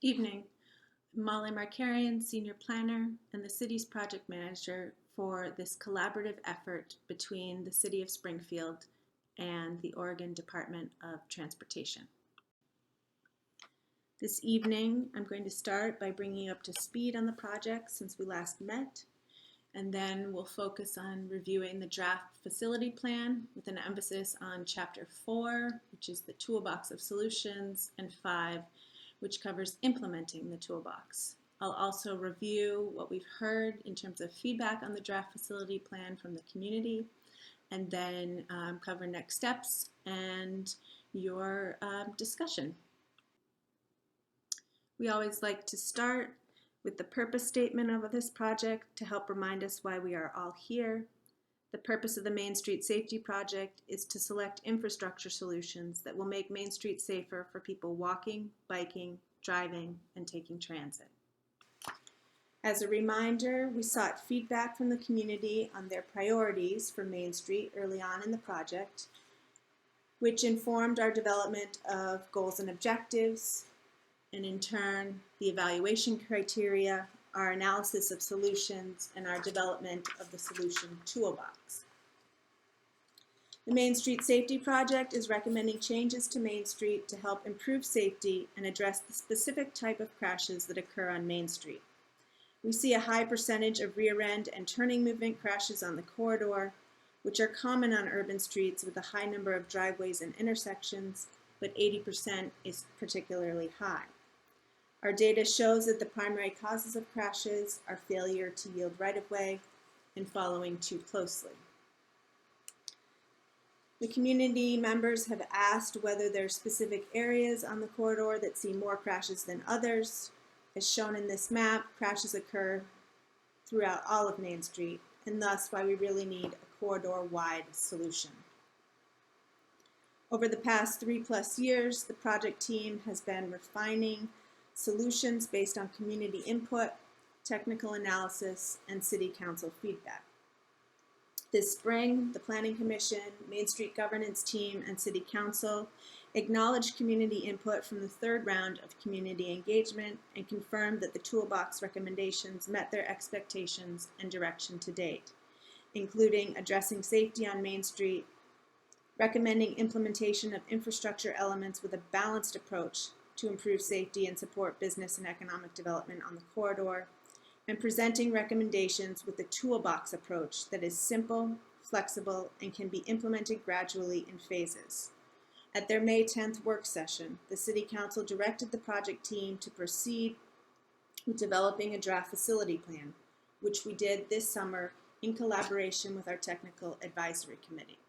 Evening. I'm Molly Markarian, Senior Planner and the City's Project Manager for this collaborative effort between the City of Springfield and the Oregon Department of Transportation. This evening, I'm going to start by bringing you up to speed on the project since we last met, and then we'll focus on reviewing the draft facility plan with an emphasis on Chapter 4, which is the Toolbox of Solutions, and 5, which covers implementing the toolbox. I'll also review what we've heard in terms of feedback on the draft facility plan from the community, and then cover next steps and your discussion. We always like to start with the purpose statement of this project to help remind us why we are all here. The purpose of the Main Street Safety Project is to select infrastructure solutions that will make Main Street safer for people walking, biking, driving, and taking transit. As a reminder, we sought feedback from the community on their priorities for Main Street early on in the project, which informed our development of goals and objectives, and in turn, the evaluation criteria, our analysis of solutions, and our development of the solution toolbox. The Main Street Safety Project is recommending changes to Main Street to help improve safety and address the specific type of crashes that occur on Main Street. We see a high percentage of rear end and turning movement crashes on the corridor, which are common on urban streets with a high number of driveways and intersections, but 80% is particularly high. Our data shows that the primary causes of crashes are failure to yield right-of-way and following too closely. The community members have asked whether there are specific areas on the corridor that see more crashes than others. As shown in this map, crashes occur throughout all of Main Street, and thus why we really need a corridor-wide solution. Over the past 3+ years, the project team has been refining solutions based on community input, technical analysis, and City Council feedback. This spring, the Planning Commission, Main Street Governance Team, and City Council acknowledged community input from the third round of community engagement and confirmed that the toolbox recommendations met their expectations and direction to date, including addressing safety on Main Street, recommending implementation of infrastructure elements with a balanced approach to improve safety and support business and economic development on the corridor, and presenting recommendations with a toolbox approach that is simple, flexible, and can be implemented gradually in phases. At their May 10th work session, the City Council directed the project team to proceed with developing a draft facility plan, which we did this summer in collaboration with our Technical Advisory Committee.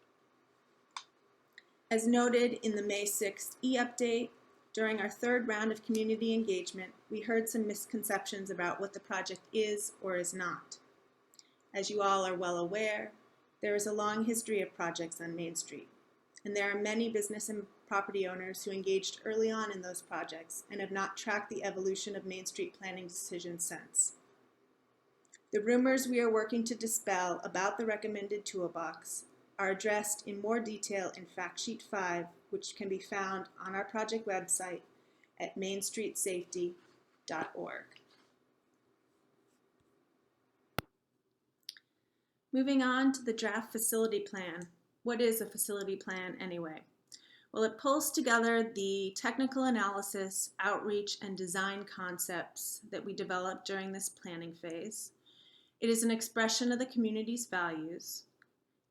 As noted in the May 6th e-update, during our third round of community engagement, we heard some misconceptions about what the project is or is not. As you all are well aware, there is a long history of projects on Main Street, and there are many business and property owners who engaged early on in those projects and have not tracked the evolution of Main Street planning decisions since. The rumors we are working to dispel about the recommended toolbox are addressed in more detail in Fact Sheet 5, which can be found on our project website at mainstreetsafety.org. Moving on to the draft facility plan. What is a facility plan anyway? Well, it pulls together the technical analysis, outreach, and design concepts that we developed during this planning phase. It is an expression of the community's values.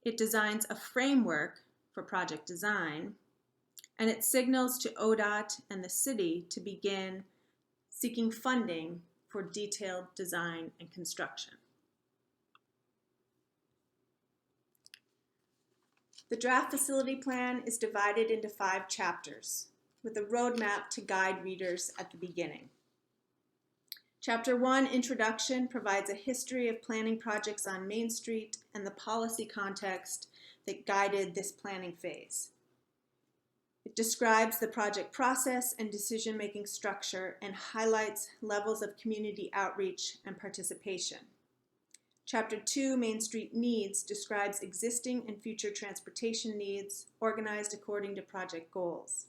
It designs a framework for project design, and it signals to ODOT and the city to begin seeking funding for detailed design and construction. The draft facility plan is divided into 5 chapters, with a roadmap to guide readers at the beginning. Chapter 1, Introduction, provides a history of planning projects on Main Street and the policy context that guided this planning phase. It describes the project process and decision-making structure and highlights levels of community outreach and participation. Chapter 2, Main Street Needs, describes existing and future transportation needs organized according to project goals.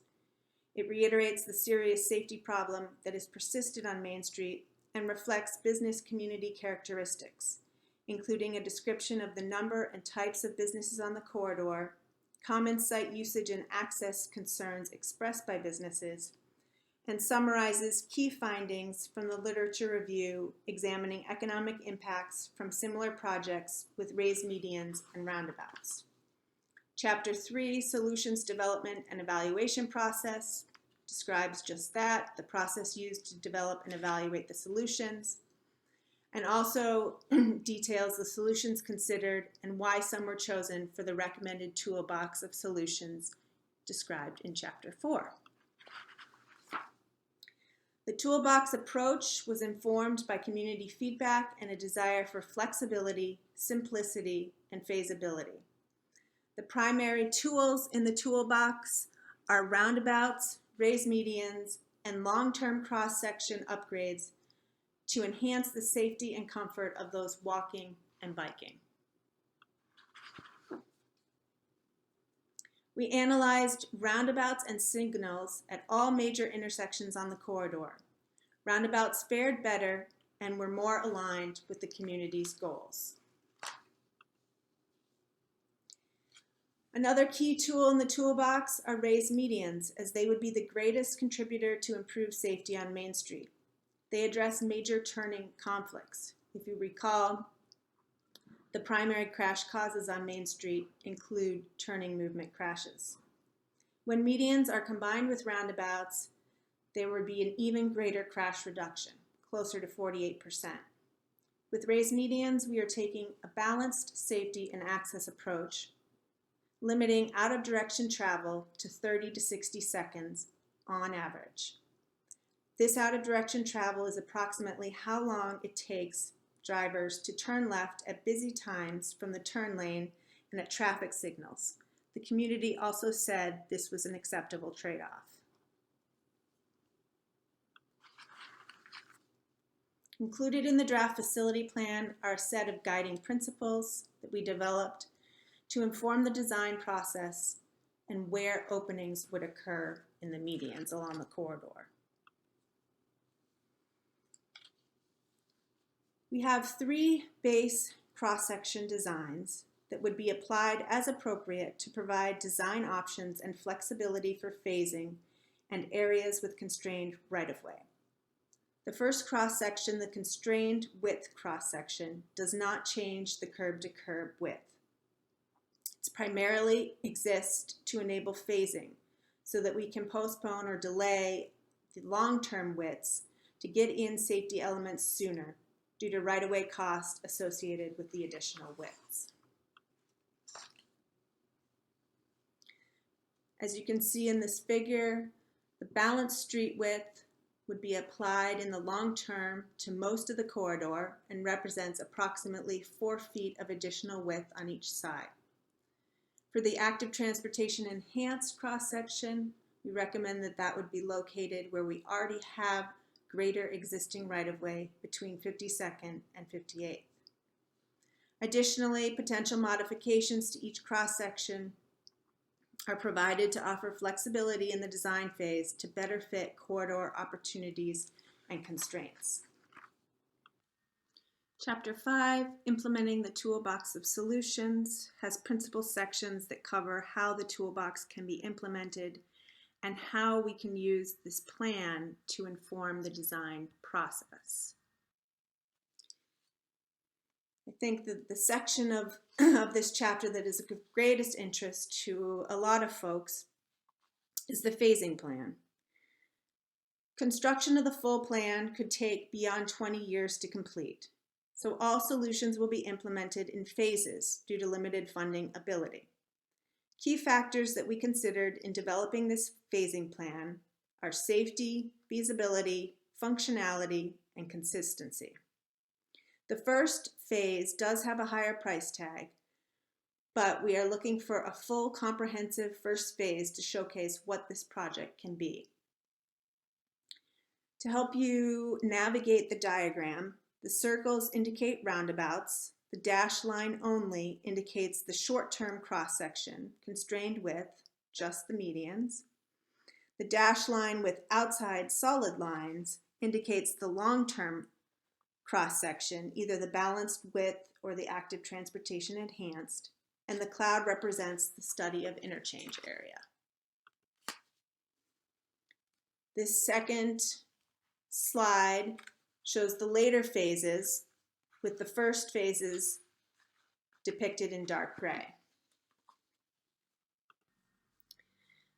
It reiterates the serious safety problem that has persisted on Main Street and reflects business community characteristics, including a description of the number and types of businesses on the corridor, common site usage and access concerns expressed by businesses, and summarizes key findings from the literature review examining economic impacts from similar projects with raised medians and roundabouts. Chapter 3, Solutions Development and Evaluation Process, describes just that, the process used to develop and evaluate the solutions, and also details the solutions considered and why some were chosen for the recommended toolbox of solutions described in Chapter 4. The toolbox approach was informed by community feedback and a desire for flexibility, simplicity, and feasibility. The primary tools in the toolbox are roundabouts, raised medians, and long-term cross-section upgrades to enhance the safety and comfort of those walking and biking. We analyzed roundabouts and signals at all major intersections on the corridor. Roundabouts fared better and were more aligned with the community's goals. Another key tool in the toolbox are raised medians, as they would be the greatest contributor to improved safety on Main Street. They address major turning conflicts. If you recall, the primary crash causes on Main Street include turning movement crashes. When medians are combined with roundabouts, there would be an even greater crash reduction, closer to 48%. With raised medians, we are taking a balanced safety and access approach, limiting out-of-direction travel to 30 to 60 seconds on average. This out-of-direction travel is approximately how long it takes drivers to turn left at busy times from the turn lane and at traffic signals. The community also said this was an acceptable trade-off. Included in the draft facility plan are a set of guiding principles that we developed to inform the design process and where openings would occur in the medians along the corridor. We have 3 base cross-section designs that would be applied as appropriate to provide design options and flexibility for phasing and areas with constrained right-of-way. The first cross-section, the constrained width cross-section, does not change the curb-to-curb width. It's primarily exists to enable phasing so that we can postpone or delay the long-term widths to get in safety elements sooner due to right-of-way cost associated with the additional widths. As you can see in this figure, the balanced street width would be applied in the long term to most of the corridor and represents approximately 4 feet of additional width on each side. For the active transportation enhanced cross-section, we recommend that that would be located where we already have greater existing right-of-way between 52nd and 58th. Additionally, potential modifications to each cross-section are provided to offer flexibility in the design phase to better fit corridor opportunities and constraints. Chapter 5, Implementing the Toolbox of Solutions, has principal sections that cover how the toolbox can be implemented and how we can use this plan to inform the design process. I think that the section of this chapter that is of greatest interest to a lot of folks is the phasing plan. Construction of the full plan could take beyond 20 years to complete, so all solutions will be implemented in phases due to limited funding ability. Key factors that we considered in developing this phasing plan are safety, feasibility, functionality, and consistency. The first phase does have a higher price tag, but we are looking for a full comprehensive first phase to showcase what this project can be. To help you navigate the diagram, the circles indicate roundabouts, the dashed line only indicates the short-term cross-section, constrained width, just the medians. The dashed line with outside solid lines indicates the long-term cross-section, either the balanced width or the active transportation enhanced, and the cloud represents the study of interchange area. This second slide shows the later phases, with the first phases depicted in dark gray.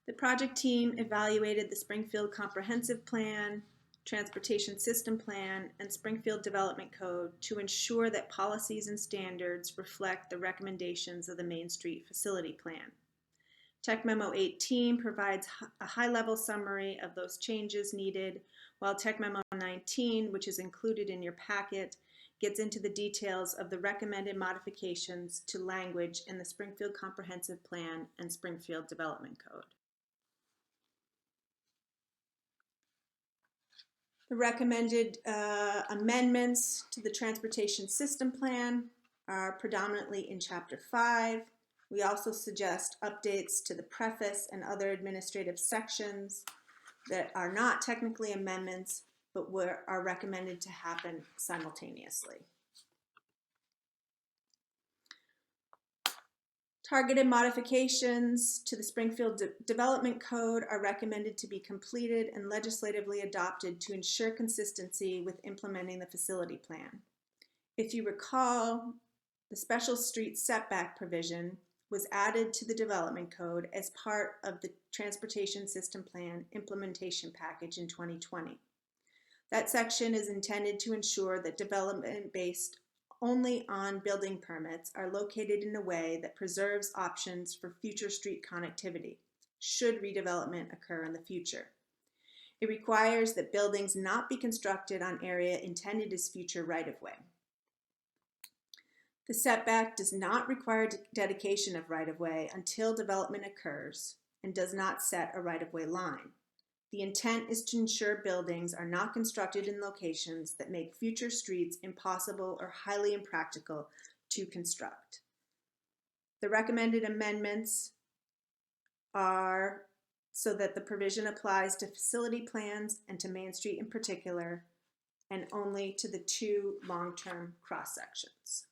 The project team evaluated the Springfield Comprehensive Plan, Transportation System Plan, and Springfield Development Code to ensure that policies and standards reflect the recommendations of the Main Street Facility Plan. Tech Memo 18 provides a high-level summary of those changes needed, while Tech Memo 19, which is included in your packet, gets into the details of the recommended modifications to language in the Springfield Comprehensive Plan and Springfield Development Code. The recommended amendments to the Transportation System Plan are predominantly in Chapter 5. We also suggest updates to the preface and other administrative sections that are not technically amendments, but are recommended to happen simultaneously. Targeted modifications to the Springfield Development Code are recommended to be completed and legislatively adopted to ensure consistency with implementing the facility plan. If you recall, the special street setback provision was added to the Development Code as part of the Transportation System Plan implementation package in 2020. That section is intended to ensure that development based only on building permits are located in a way that preserves options for future street connectivity, should redevelopment occur in the future. It requires that buildings not be constructed on area intended as future right-of-way. The setback does not require dedication of right-of-way until development occurs and does not set a right-of-way line. The intent is to ensure buildings are not constructed in locations that make future streets impossible or highly impractical to construct. The recommended amendments are so that the provision applies to facility plans and to Main Street in particular, and only to the two long-term cross-sections.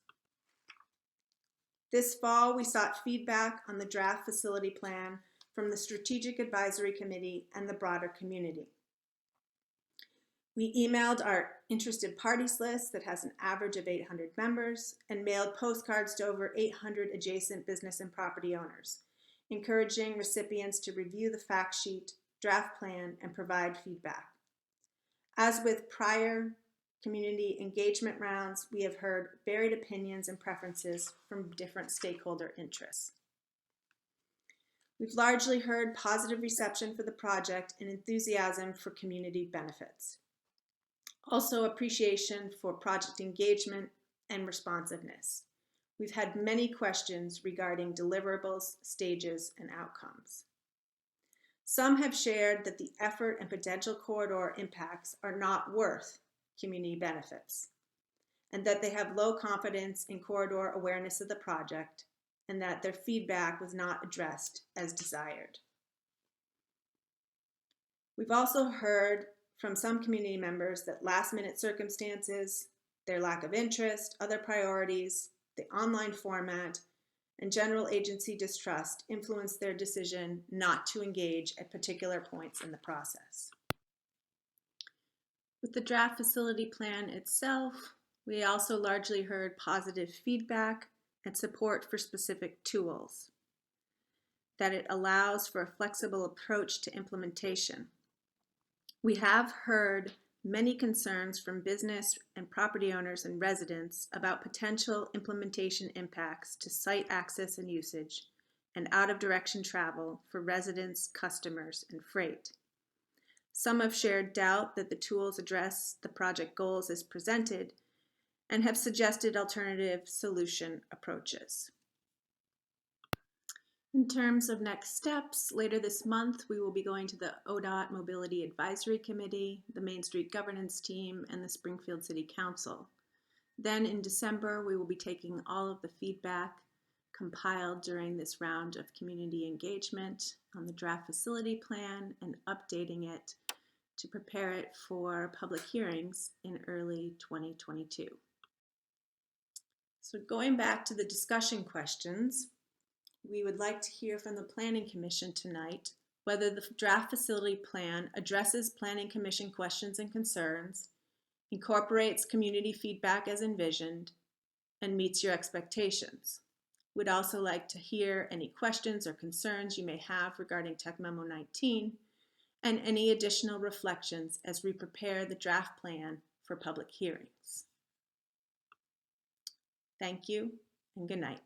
This fall, we sought feedback on the draft facility plan from the Strategic Advisory Committee and the broader community. We emailed our interested parties list that has an average of 800 members and mailed postcards to over 800 adjacent business and property owners, encouraging recipients to review the fact sheet, draft plan, and provide feedback. As with prior community engagement rounds, we have heard varied opinions and preferences from different stakeholder interests. We've largely heard positive reception for the project and enthusiasm for community benefits. Also appreciation for project engagement and responsiveness. We've had many questions regarding deliverables, stages, and outcomes. Some have shared that the effort and potential corridor impacts are not worth community benefits, and that they have low confidence in corridor awareness of the project, and that their feedback was not addressed as desired. We've also heard from some community members that last-minute circumstances, their lack of interest, other priorities, the online format, and general agency distrust influence their decision not to engage at particular points in the process. With the draft facility plan itself, we also largely heard positive feedback and support for specific tools, that it allows for a flexible approach to implementation. We have heard many concerns from business and property owners and residents about potential implementation impacts to site access and usage and out-of-direction travel for residents, customers, and freight. Some have shared doubt that the tools address the project goals as presented and have suggested alternative solution approaches. In terms of next steps, later this month we will be going to the ODOT Mobility Advisory Committee, the Main Street Governance Team, and the Springfield City Council. Then in December we will be taking all of the feedback compiled during this round of community engagement on the draft facility plan and updating it to prepare it for public hearings in early 2022. So going back to the discussion questions, we would like to hear from the Planning Commission tonight whether the draft facility plan addresses Planning Commission questions and concerns, incorporates community feedback as envisioned, and meets your expectations. We'd also like to hear any questions or concerns you may have regarding Tech Memo 19 and any additional reflections as we prepare the draft plan for public hearings. Thank you and good night.